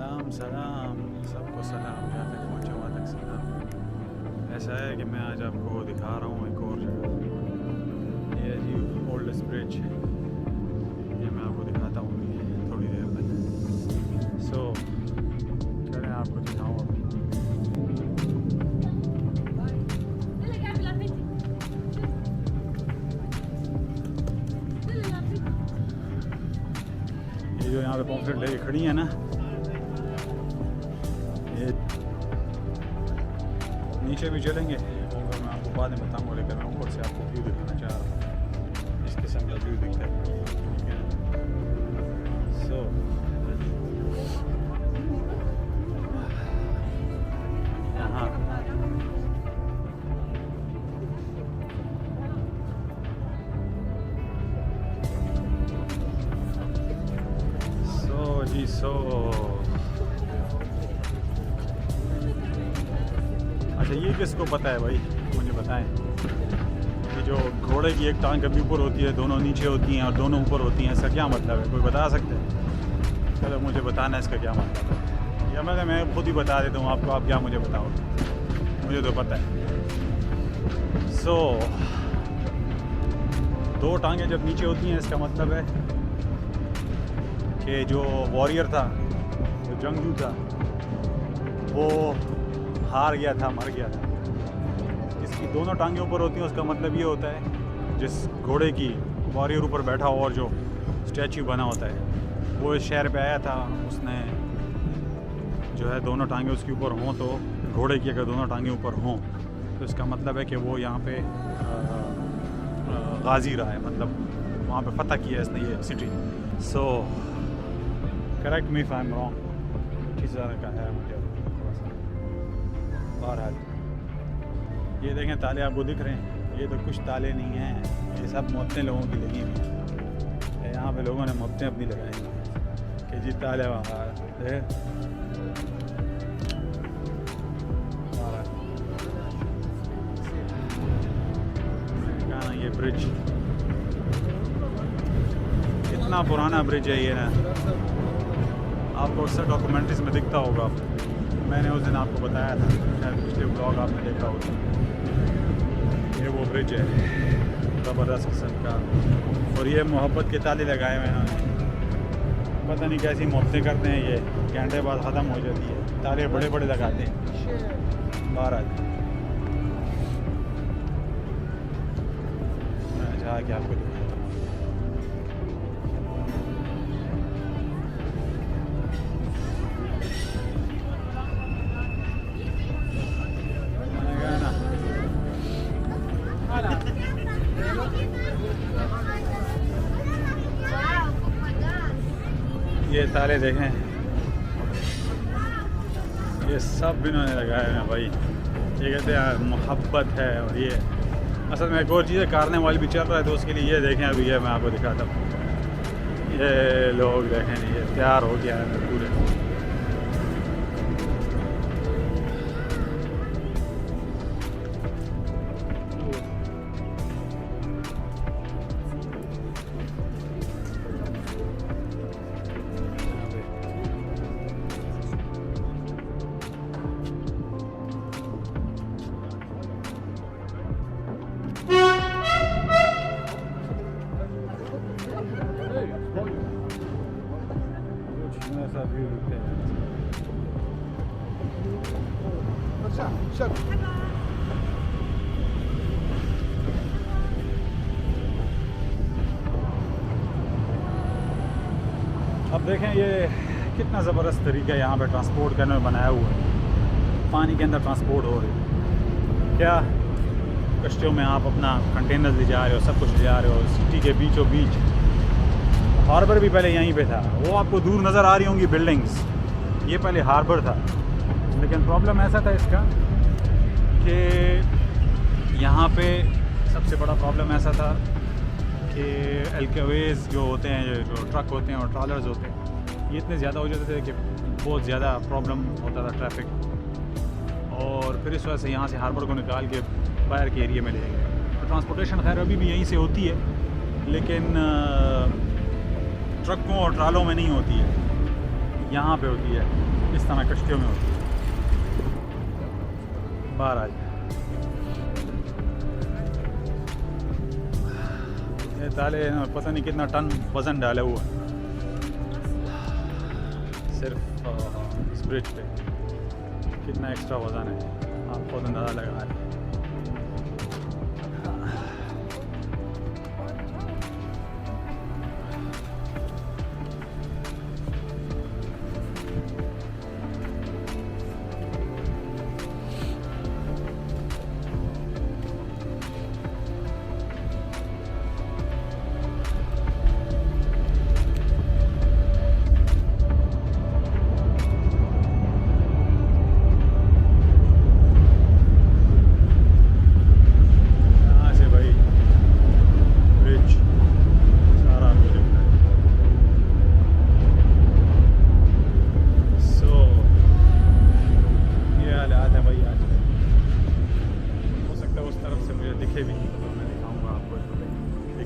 सलाम सलाम सबको सलाम, जहाँ तक पहुँचा वहाँ तक सलाम। ऐसा है कि मैं आज आपको दिखा रहा हूँ एक और जगह। ये जी ओल्डेस्ट ब्रिज, ये मैं आपको दिखाता हूँ थोड़ी देर में। सो चलें आपको दिखाऊँ अभी। ये जो यहाँ पे पॉम्पलेट लेके खड़ी है ना, ये नीचे भी चलेंगे और मैं आपको बाद में बताऊंगा, लेकिन मैं ऊपर से आपको व्यू दिखाना चाह रहा हूँ। इस किस्म का व्यू दिखता है, ठीक है। सो यहाँ जी अच्छा, ये किसको पता है भाई, मुझे बताएं कि जो घोड़े की एक टांग कभी ऊपर होती है, दोनों नीचे होती हैं और दोनों ऊपर होती हैं, इसका क्या मतलब है? कोई बता सकते हैं? चलो मुझे बताना है इसका क्या मतलब है, या मैं खुद ही बता देता हूँ आपको, आप क्या मुझे बताओगे? मुझे तो पता है। सो दो टांगें जब नीचे होती हैं, इसका मतलब है कि जो वॉरियर था, जो जंगजू था, वो हार गया था, मर गया था। जिसकी दोनों टांगें ऊपर होती हैं, उसका मतलब ये होता है जिस घोड़े की वॉरियर ऊपर बैठा हो और जो स्टैचू बना होता है, वो इस शहर पे आया था, उसने जो है दोनों टांगें उसके ऊपर हों, तो घोड़े की अगर दोनों टांगें ऊपर हों तो इसका मतलब है कि वो यहाँ पे गाजी रहा है, मतलब वहाँ पे फतह किया इसने ये city. So correct me if I am wrong, किस तरह का है मुझे थोड़ा सा। बहरहाल ये देखें ताले आपको दिख रहे हैं, ये तो कुछ ताले नहीं हैं, ये सब मोहब्बतें लोगों की लगी हुई हैं। यहाँ पे लोगों ने मोहब्बतें अपनी लगाई हैं कि जी ताले वहाँ कहाँ ये ब्रिज, इतना पुराना ब्रिज है ये ना, आपको अक्सर डॉक्यूमेंट्रीज में दिखता होगा। मैंने उस दिन आपको बताया था, शायद पिछले ब्लॉग आपने देखा होगा। ये वो ब्रिज है ज़बरदस्त किस्म का, और ये मोहब्बत के ताले लगाए हुए हैं। पता नहीं कैसी मोहब्बतें करते हैं ये, घंटे बाद ख़त्म हो जाती है। ताले बड़े बड़े लगाते हैं। बहरहाल मैं चाह के आपको ये ताले देखें, ये सब इन्होंने लगाए हैं भाई। ये कहते हैं मोहब्बत है, और ये असल में एक और चीज़ है, कार्निवल भी चल रहा है, तो उसके लिए ये देखें। अभी ये मैं आपको दिखाता हूँ, ये लोग देखें, ये तैयार हो गया है पूरे। ऐसा व्यू दिखते हैं। अब देखें ये कितना ज़बरदस्त तरीका है यहाँ पे ट्रांसपोर्ट करने में बनाया हुआ है। पानी के अंदर ट्रांसपोर्ट हो रही है, क्या कश्तियों में आप अपना कंटेनर ले जा रहे हो, सब कुछ ले जा रहे हो। सिटी के बीचों बीच हार्बर भी पहले यहीं पे था, वो आपको दूर नज़र आ रही होंगी बिल्डिंग्स, ये पहले हार्बर था। लेकिन प्रॉब्लम ऐसा था इसका कि यहाँ पे सबसे बड़ा प्रॉब्लम ऐसा था कि एलकेवेज जो होते हैं, जो ट्रक होते हैं और ट्रॉलर्स होते हैं, ये इतने ज़्यादा हो जाते थे कि बहुत ज़्यादा प्रॉब्लम होता था ट्रैफिक। और फिर इस वजह से यहाँ से हार्बर को निकाल के बाहर के एरिया में ले गए। तो ट्रांसपोर्टेशन खैर अभी भी यहीं से होती है, लेकिन ट्रकों और ट्रालों में नहीं होती है, यहाँ पे होती है। इस तरह कश्तियों में होती है। बाहर आ जाए, ये ताले पता नहीं कितना टन वज़न डाला हुआ सिर्फ इस ब्रिज पे, कितना एक्स्ट्रा वज़न है आप खुद अंदाज़ा लगा रहे हैं।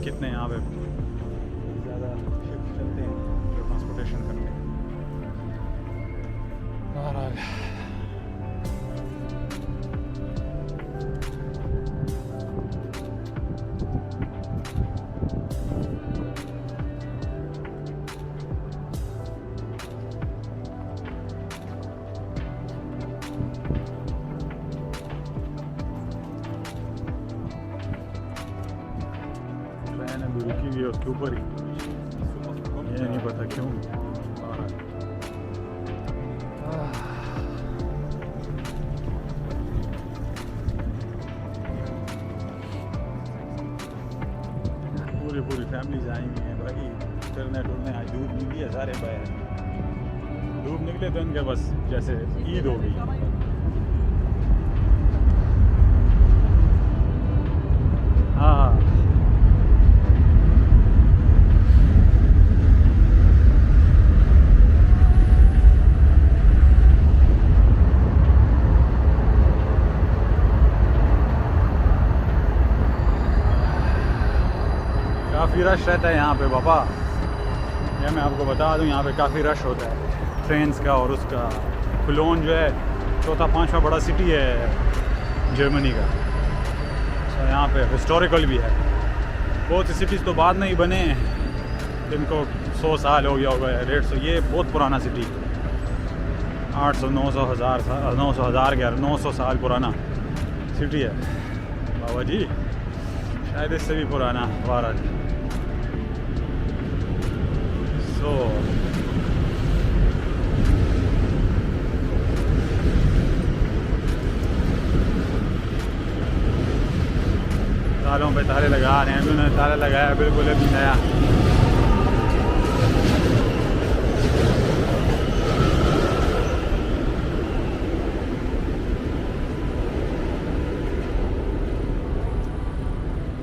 कितने यहाँ पे ज़्यादा शिप चलते हैं जो ट्रांसपोर्टेशन करते हैं। बहरहाल रुकी हुई है उसके ऊपर ही, ये नहीं पता क्यों। पूरी फैमिलीज आई हुई हैं भाई, चलने टुरने। आज धूप निकली है, सारे बाहर धूप निकले तो इनके बस जैसे ईद हो गई। हाँ काफ़ी रश रहता है यहाँ पे बाबा, ये मैं आपको बता दूँ, यहाँ पे काफ़ी रश होता है ट्रेन्स का। और उसका कोलोन जो है चौथा पांचवा बड़ा सिटी है जर्मनी का, तो यहाँ पे हिस्टोरिकल भी है। बहुत सी सिटीज़ तो बाद में ही बने हैं, जिनको 100 साल हो गया होगा, 150। ये बहुत पुराना सिटी, 800 900 हज़ार 900 साल पुराना सिटी है बाबा जी, शायद इससे भी पुराना। भारत तालों पे ताले लगा रहे हैं, उन्होंने ताला लगाया बिल्कुल अभी नया।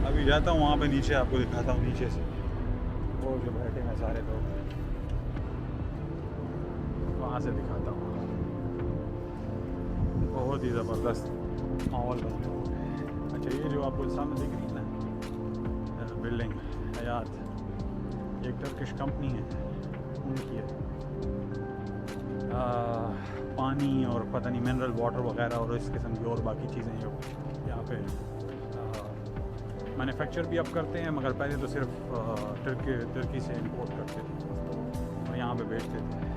अभी जाता हूँ वहाँ पे नीचे, आपको दिखाता हूँ नीचे से वो जो बैठे हैं सारे लोग, वहाँ से दिखाता हूँ। बहुत ही ज़बरदस्त माहौल बन गया। अच्छा, ये जो आपको सामने दिख रही है ना बिल्डिंग, हयात, एक टर्किश कंपनी है, उनकी है। पानी और पता नहीं मिनरल वाटर वगैरह और इस किस्म की और बाकी चीज़ें जो यहाँ पे मैन्युफैक्चर भी अब करते हैं, मगर पहले तो सिर्फ तुर्की से इंपोर्ट करते थे और यहाँ पे बेचते थे।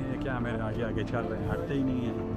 ये क्या मेरे आगे आगे चल रहे हैं, हटते ही नहीं हैं।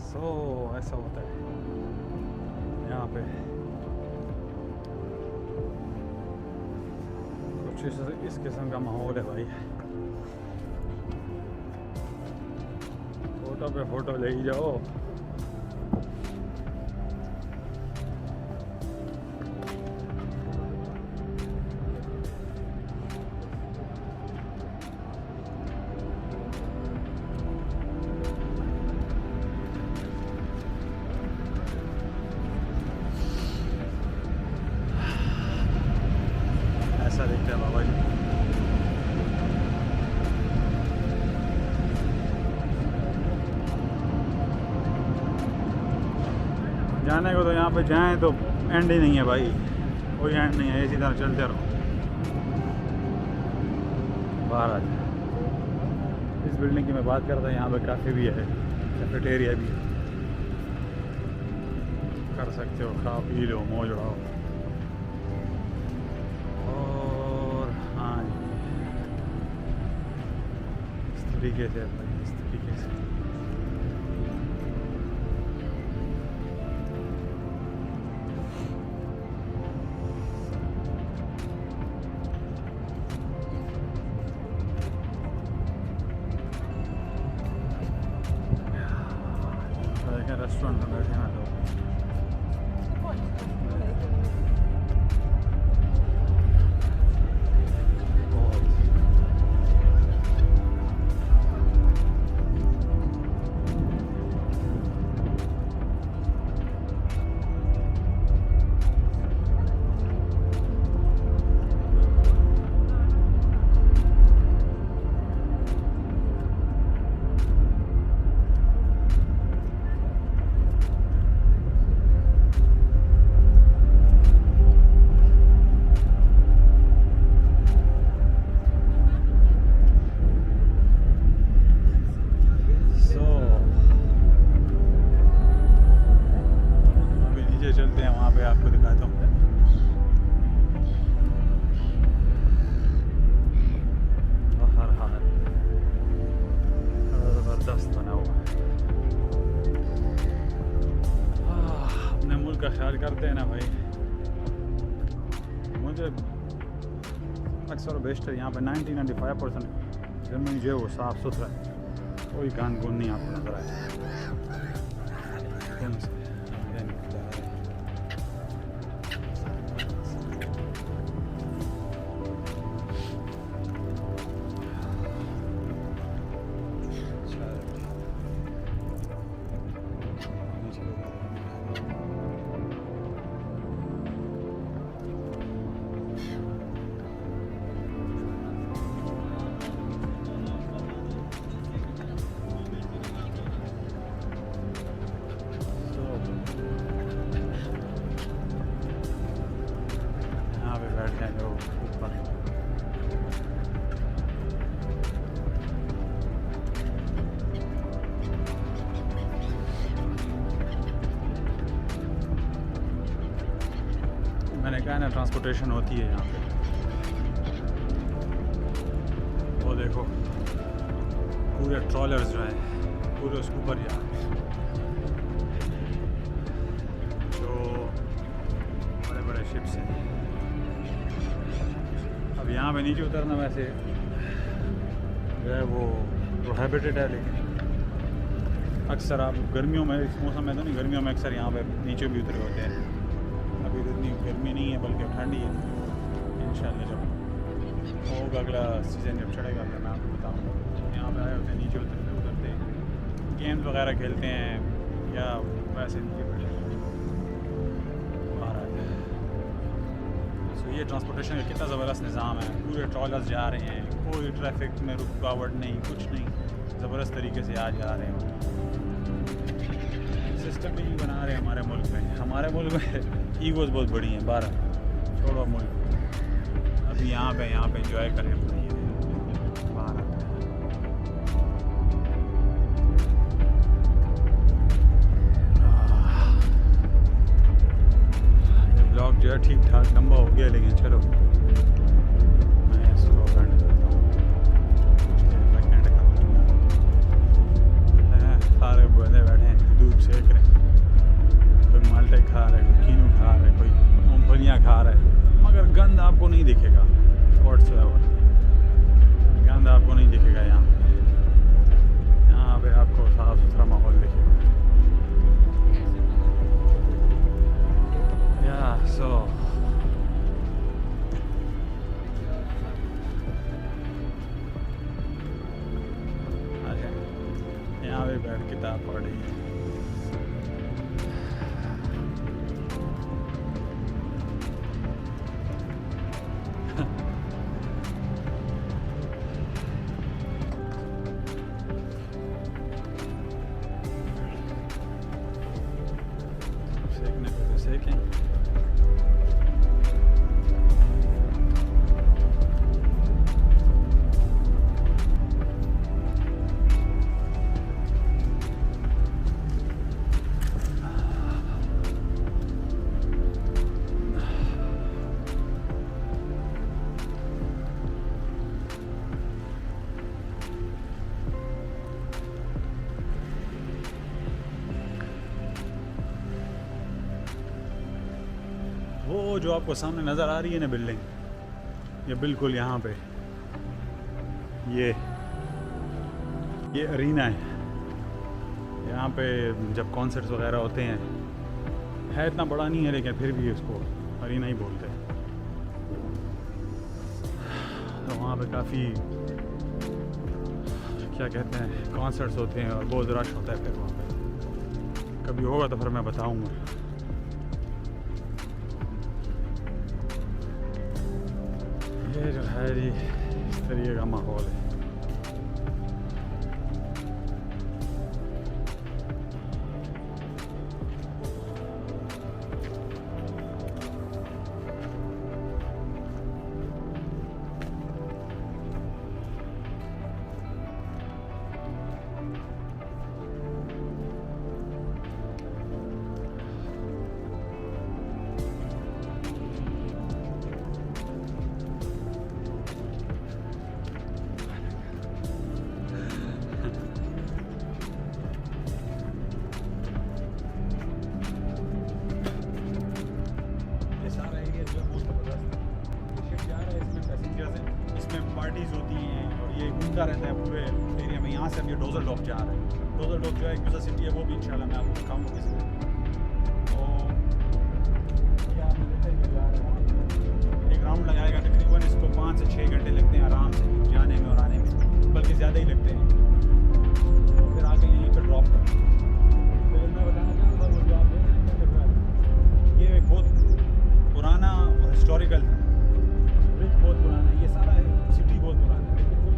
सो ऐसा होता है यहाँ पे। कुछ इस किस्म का माहौल है भाई। फोटो पे फोटो ले ही जाओ। ऐसा देखते हैं बाबा जी। जाने को तो यहाँ पे जाएं तो एंड ही नहीं है भाई, कोई एंड नहीं है, इसी तरह चलते रहो। बाहर आ जाए। इस बिल्डिंग की मैं बात करता हूँ, यहाँ पे काफ़ी भी है, कैफेटेरिया भी है, कर सकते हो, खा पी लो, मौज उड़ाओ। और हाँ इस तरीके से भाई, इस तरीके से रेस्टोरेंट में बैठे हैं लोग। चलते हैं, वहाँ पे आपको दिखाता हूँ। हर हाल ज़बरदस्त बना हुआ है। अपने मुल्क का ख्याल करते हैं ना भाई। मुझे अक्सर और बेशतर यहाँ पे 90-95% जर्मनी जो है वो साफ़ सुथरा है, कोई गंद गुंद नहीं आपको नजर आए। मैंने कहा ना ट्रांसपोर्टेशन होती है यहाँ पे। वो देखो पूरे ट्रॉलर्स जो हैं पूरे उसके ऊपर जा रहे हैं, जो बड़े बड़े शिप्स हैं। अब यहाँ पे नीचे उतरना वैसे जो है वो प्रोहिबिटेड है, लेकिन अक्सर आप गर्मियों में, इस मौसम में तो नहीं, गर्मियों में अक्सर यहाँ पे नीचे भी उतरे होते हैं। अभी तो इतनी गर्मी नहीं है बल्कि ठंडी है। इंशाल्लाह जब होगा अगला सीज़न जब चढ़ेगा तो मैं आपको बताऊँगा। यहाँ पे आए होते हैं, नीचे उतरते हैं, गेम्स वगैरह खेलते हैं या वैसे नीचे बैठे बाहर आते हैं। सो ये ट्रांसपोर्टेशन का कितना ज़बरदस्त निज़ाम है। पूरे ट्रॉलर्स जा रहे हैं, कोई ट्रैफिक में रुकावट नहीं, कुछ नहीं, ज़बरदस्त तरीके से आ जा रहे हैं। सिस्टम भी बना रहे हैं हमारे मुल्क में। हमारे मुल्क में ईगोज़ बहुत बड़ी हैं, 12 छोड़ो मुल्क। अभी यहाँ पे इंजॉय करें अपनी बाहर। ये ब्लॉग जो है ठीक ठाक लंबा हो गया, लेकिन चलो मैं इसको एंड करता हूँ। सारे बंदे बैठे हैं, धूप पे बैठ किताब पढ़ रही है। सेकने को तो सेकें। वो जो आपको सामने नज़र आ रही है ना बिल्डिंग, ये बिल्कुल यहाँ पे ये अरीना है। यहाँ पे जब कॉन्सर्ट्स वगैरह होते हैं, है इतना बड़ा नहीं है लेकिन फिर भी इसको अरीना ही बोलते हैं। तो वहाँ पे काफ़ी क्या कहते हैं कॉन्सर्ट्स होते हैं और बहुत रश होता है। फिर वहाँ पे कभी होगा तो फिर मैं बताऊँगा। ये जो है जी इस तरीके का माहौल है। पार्टीज़ होती हैं और ये घूमता रहता है पूरे एरिया में। यहाँ से हम ये डोजल डॉक जा रहे हैं। डोजल डॉक जो है एक दूसरा सिटी है, वो भी इंशाल्लाह मैं आपको दिखाऊंगा किसी दिन। तो ये आप देखते हैं जा रहे हैं, एक राउंड लगाएगा तकरीबन इसको 5 से 6 घंटे लगते हैं आराम से जाने में और आने में, बल्कि ज़्यादा ही लगते हैं। और फिर आके यहीं पर ड्रॉप कर। तो मैं बताना चाहूँगा वो जो आप देख रहे हैं ये एक बहुत पुराना हिस्टोरिकल था, ब्रिज बहुत पुराना है, ये सारा सिटी बहुत पुराना है। लेकिन वो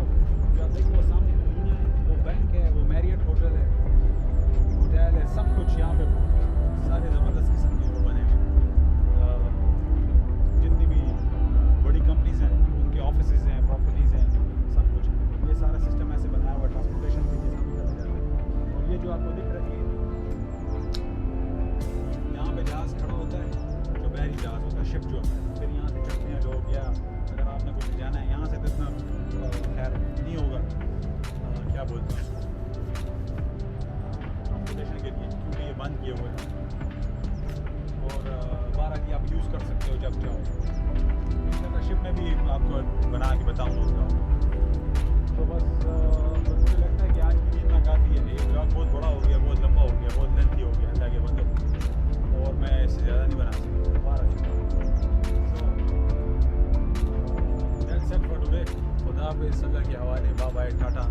जो आप देखो वो सामने दुनिया है, वो बैंक है, वो मैरियट होटल है, सब कुछ यहाँ पे सारे ज़बरदस्त किस्म के वो बने हैं। जितनी भी बड़ी कंपनीज हैं उनके ऑफिसेज हैं, प्रॉपर्टीज़ हैं, सब कुछ ये सारा सिस्टम ऐसे बनाया हुआ। ट्रांसपोर्टेशन भी जैसा भी करते जाते हैं। और ये जो आपको दिख रही है यहाँ पे जहाज़ खड़ा होता है, जो बहरी जहाज़ होता है, शिप जो है, फिर यहाँ से चढ़ते हैं लोग। या अगर आपने कुछ जाना है यहाँ से तो इतना खैर नहीं होगा, क्या बोलते हैं उसको, ट्रांसपोर्टेशन के लिए, क्योंकि ये बंद किए हुए हैं। और 12 की आप यूज़ कर सकते हो जब चाहो। इंशाल्लाह शिप में भी आपको बना के बताऊँगा उसका। तो बस मुझे लगता है कि आज के लिए इतना काफ़ी है। ये ब्लॉग बहुत बड़ा हो गया, बहुत लंबा हो गया, बहुत लेंथी हो गया, अल्लाह के बंदे, और मैं इससे ज़्यादा नहीं बना सकता। 12 सेट फॉर टुडे। खुदा हाफिज़, अल्लाह के हवाले, बाय बाय, टाटा।